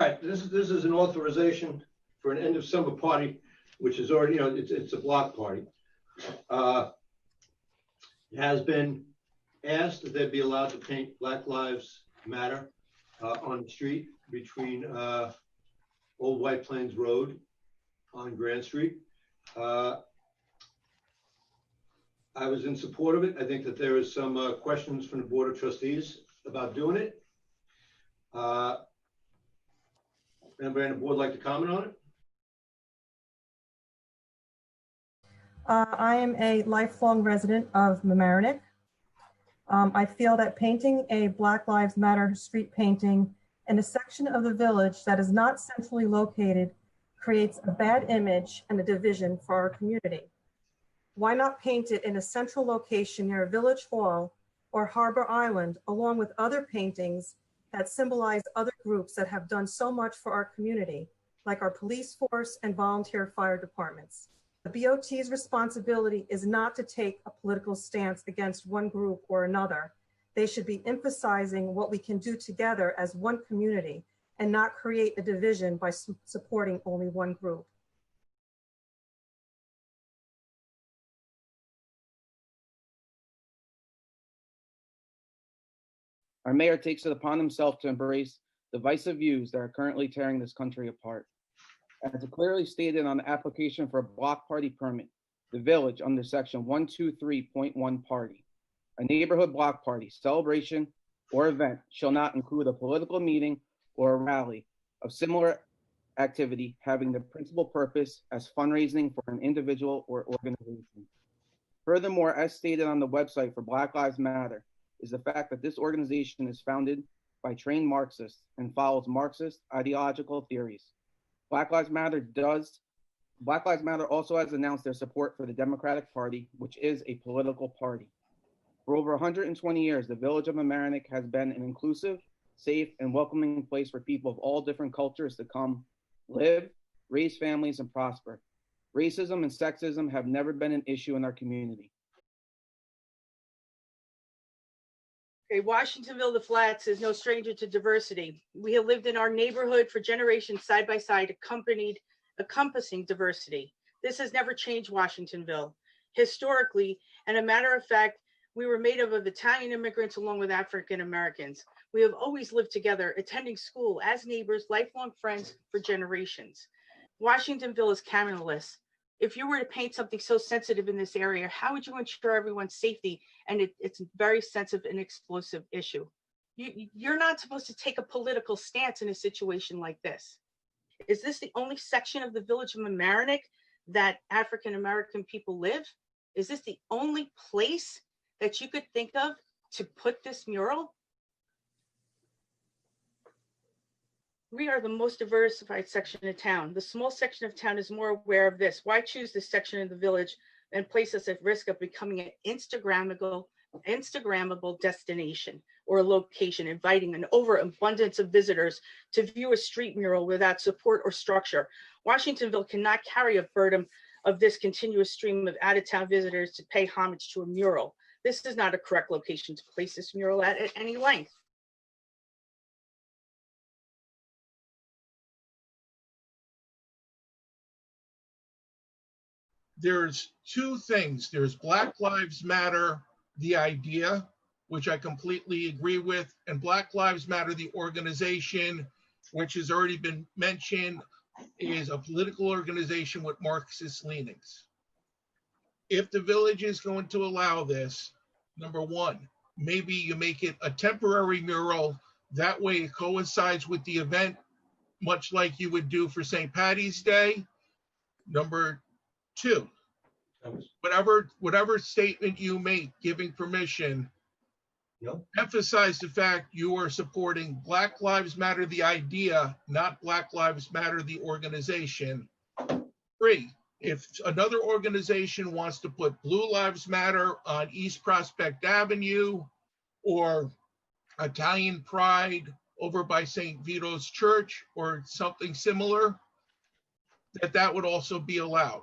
Right, this is an authorization for an end of summer party, which is already, it's a block party. It has been asked that they be allowed to paint Black Lives Matter on the street between Old White Plains Road on Grand Street. I was in support of it. I think that there is some questions from the Board of Trustees about doing it. Anybody on the board like to comment on it? I am a lifelong resident of Mamaroneck. I feel that painting a Black Lives Matter street painting in a section of the village that is not centrally located creates a bad image and a division for our community. Why not paint it in a central location near Village Hall or Harbor Island, along with other paintings that symbolize other groups that have done so much for our community, like our police force and volunteer fire departments? The BOT's responsibility is not to take a political stance against one group or another. They should be emphasizing what we can do together as one community and not create a division by supporting only one group. Our mayor takes it upon himself to embrace divisive views that are currently tearing this country apart. As clearly stated on the application for a block party permit, the village under section 123.1 party, a neighborhood block party, celebration, or event shall not include a political meeting or a rally of similar activity having the principal purpose as fundraising for an individual or organization. Furthermore, as stated on the website for Black Lives Matter, is the fact that this organization is founded by trained Marxists and follows Marxist ideological theories. Black Lives Matter also has announced their support for the Democratic Party, which is a political party. For over 120 years, the village of Mamaroneck has been an inclusive, safe, and welcoming place for people of all different cultures to come, live, raise families, and prosper. Racism and sexism have never been an issue in our community. Washingtonville, the Flats, is no stranger to diversity. We have lived in our neighborhood for generations side by side, encompassing diversity. This has never changed Washingtonville. Historically, and a matter of fact, we were made up of Italian immigrants along with African Americans. We have always lived together, attending school as neighbors, lifelong friends for generations. Washingtonville is cameronless. If you were to paint something so sensitive in this area, how would you ensure everyone's safety? And it's a very sensitive and explosive issue. You're not supposed to take a political stance in a situation like this. Is this the only section of the village of Mamaroneck that African American people live? Is this the only place that you could think of to put this mural? We are the most diversified section of town. The small section of town is more aware of this. Why choose this section of the village and place us at risk of becoming an Instagrammable destination or location, inviting an overabundance of visitors to view a street mural without support or structure? Washingtonville cannot carry a burden of this continuous stream of out-of-town visitors to pay homage to a mural. This is not a correct location to place this mural at any length. There's two things. There's Black Lives Matter, the idea, which I completely agree with, and Black Lives Matter, the organization, which has already been mentioned, is a political organization with Marxist leanings. If the village is going to allow this, number one, maybe you make it a temporary mural. That way it coincides with the event, much like you would do for St. Patty's Day. Number two, whatever statement you make giving permission, emphasize the fact you are supporting Black Lives Matter, the idea, not Black Lives Matter, the organization. Three, if another organization wants to put Blue Lives Matter on East Prospect Avenue or Italian Pride over by St. Vito's Church or something similar, that would also be allowed.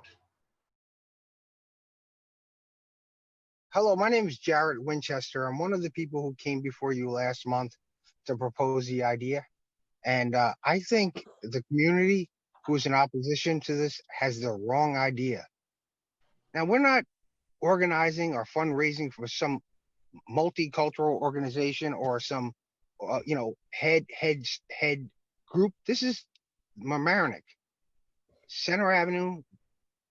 Hello, my name is Jarrett Winchester. I'm one of the people who came before you last month to propose the idea. And I think the community who is in opposition to this has the wrong idea. Now, we're not organizing or fundraising for some multicultural organization or some, head group. This is Mamaroneck, Center Avenue,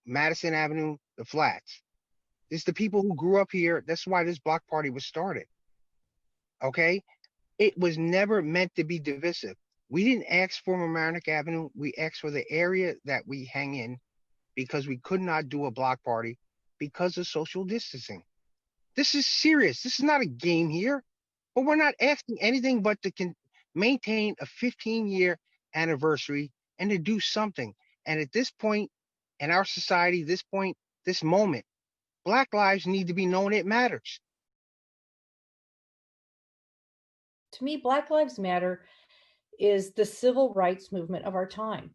Madison Avenue, the Flats. It's the people who grew up here. That's why this block party was started. Okay? It was never meant to be divisive. We didn't ask for Mamaroneck Avenue. We asked for the area that we hang in because we could not do a block party because of social distancing. This is serious. This is not a game here. But we're not asking anything but to maintain a 15-year anniversary and to do something. And at this point in our society, this moment, Black lives need to be known. It matters. To me, Black Lives Matter is the civil rights movement of our time.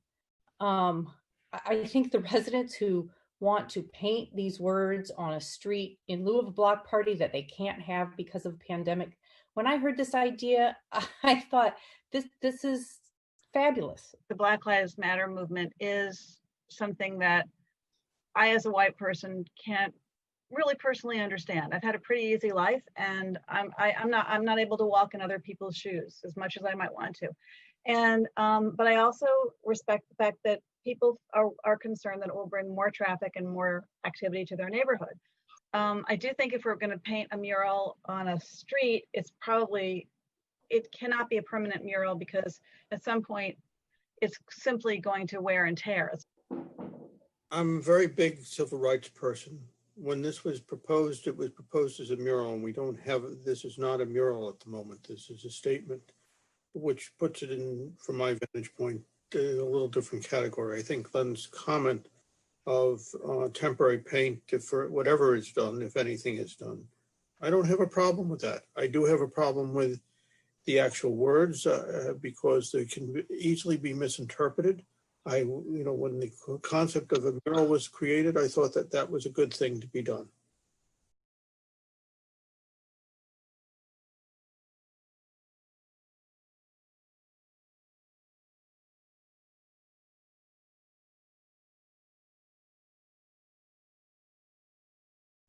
I think the residents who want to paint these words on a street in lieu of a block party that they can't have because of the pandemic, when I heard this idea, I thought this is fabulous. The Black Lives Matter movement is something that I, as a white person, can't really personally understand. I've had a pretty easy life, and I'm not able to walk in other people's shoes as much as I might want to. And but I also respect the fact that people are concerned that it will bring more traffic and more activity to their neighborhood. I do think if we're going to paint a mural on a street, it cannot be a permanent mural because at some point it's simply going to wear and tear. I'm a very big civil rights person. When this was proposed, it was proposed as a mural, and we don't have, this is not a mural at the moment. This is a statement, which puts it in, from my vantage point, in a little different category. I think Glenn's comment of temporary paint for whatever is done, if anything is done, I don't have a problem with that. I do have a problem with the actual words because they can easily be misinterpreted. When the concept of a mural was created, I thought that that was a good thing to be done.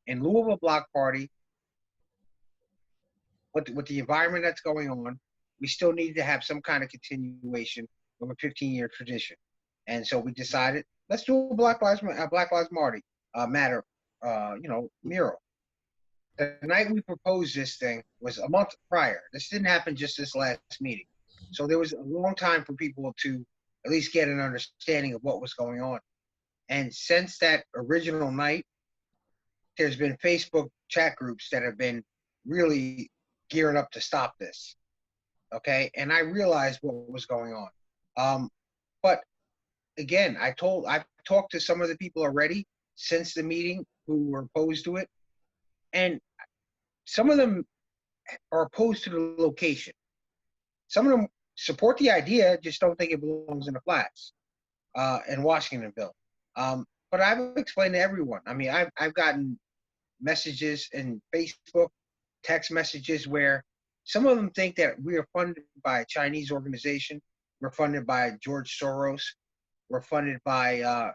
In lieu of a block party, with the environment that's going on, we still need to have some kind of continuation of a 15-year tradition. And so we decided, let's do a Black Lives Matter, mural. The night we proposed this thing was a month prior. This didn't happen just this last meeting. So there was a long time for people to at least get an understanding of what was going on. And since that original night, there's been Facebook chat groups that have been really gearing up to stop this. Okay, and I realized what was going on. But again, I've talked to some of the people already since the meeting who were opposed to it, and some of them are opposed to the location. Some of them support the idea, just don't think it belongs in the Flats in Washingtonville. But I've explained to everyone. I mean, I've gotten messages in Facebook, text messages where some of them think that we are funded by a Chinese organization. We're funded by George Soros. We're funded by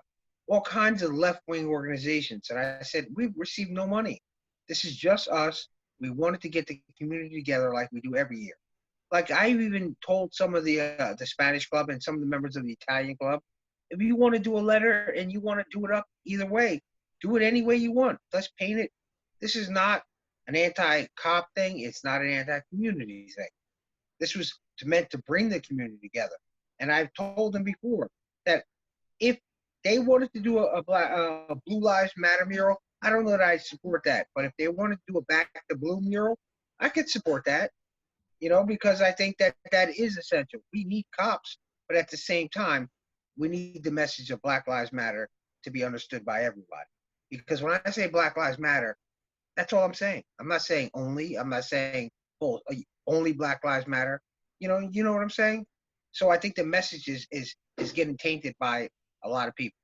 all kinds of left-wing organizations. And I said, we've received no money. This is just us. We wanted to get the community together like we do every year. Like I even told some of the Spanish club and some of the members of the Italian club, if you want to do a letter and you want to do it up either way, do it any way you want. Let's paint it. This is not an anti-cop thing. It's not an anti-community thing. This was meant to bring the community together. And I've told them before that if they wanted to do a Blue Lives Matter mural, I don't know that I'd support that. But if they wanted to do a Back to Blue mural, I could support that, because I think that that is essential. We need cops, but at the same time, we need the message of Black Lives Matter to be understood by everybody. Because when I say Black Lives Matter, that's all I'm saying. I'm not saying only. I'm not saying only Black Lives Matter. You know what I'm saying? So I think the message is getting tainted by a lot of people.